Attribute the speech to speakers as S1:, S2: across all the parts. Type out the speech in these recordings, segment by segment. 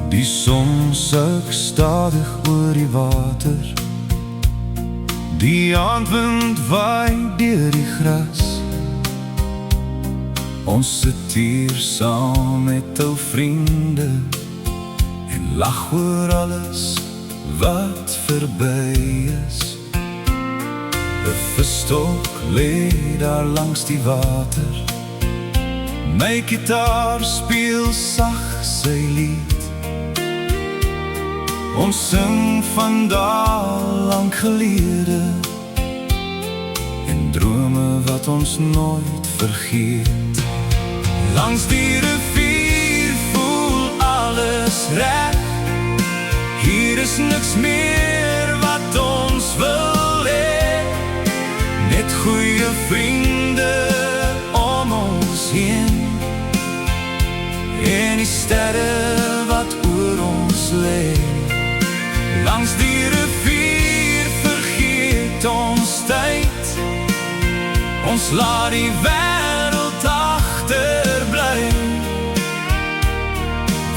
S1: Die son suig stadig oor die water, die aandwind waai deur die gras. Ons sit hier saam met ou vriende en lag oor alles wat verby is. 'n visstok lê daar langs die water, my gitaar speel sag sy lied. Ons sing van dae lang gelede en drome wat ons nooit vergeet. Langs die rivier voel alles reg, hier is niks meer wat ons wil hê, net goeie vriende om ons heen en die sterre wat oor ons lê. Langs die rivier vergeet ons tyd, ons laat die wêreld agterbly,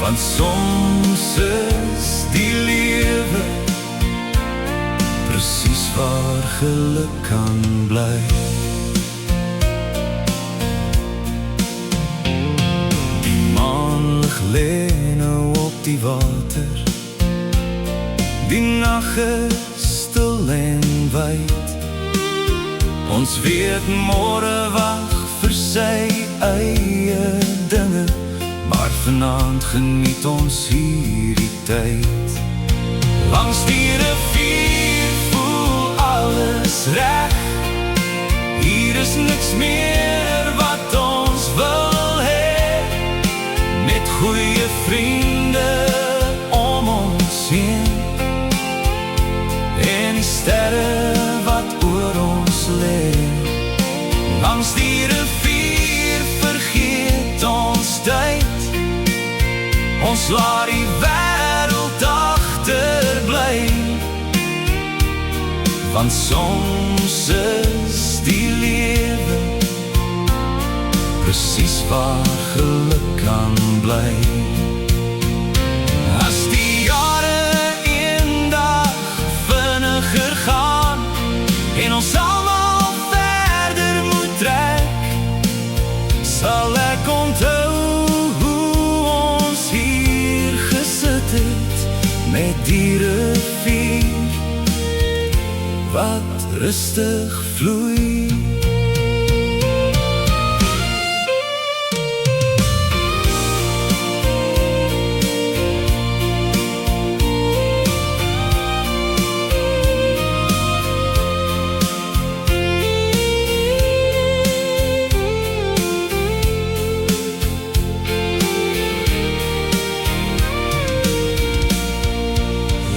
S1: want soms is die lewe presies waar geluk kan bly. Die maanlig lê nou op die water, die nag is stil en wyd. Ons weet môre wag vir sy eie dinge, maar vanaand geniet ons hierdie tyd. Langs die rivier voel alles reg, hier is niks meer wat ons wil hê, net goeie vriende om ons heen en die sterre wat oor ons lê. Langs die rivier vergeet ons tyd, ons laat die wêreld agterbly, want soms is die lewe presies waar geluk kan bly. As die jare eendag vinniger gaan en ons almal verder moet trek, sal ek onthou hoe ons hier gesit het met die rivier wat rustig vloei.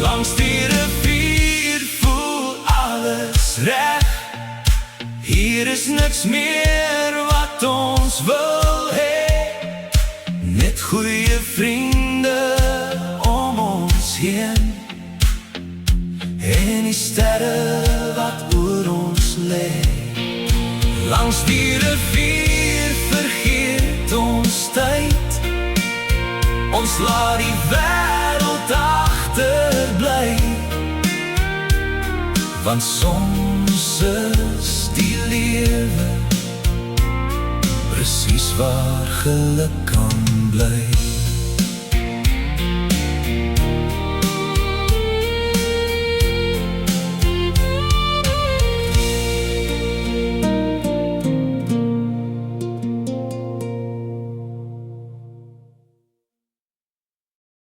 S1: Langs die rivier voel alles reg, hier is niks meer wat ons wil hê, net goeie vriende om ons heen en die sterre wat oor ons lê. Langs die rivier vergeet ons tyd, ons laat die wêreld agterbly, want soms is die lewe presies waar geluk kan bly.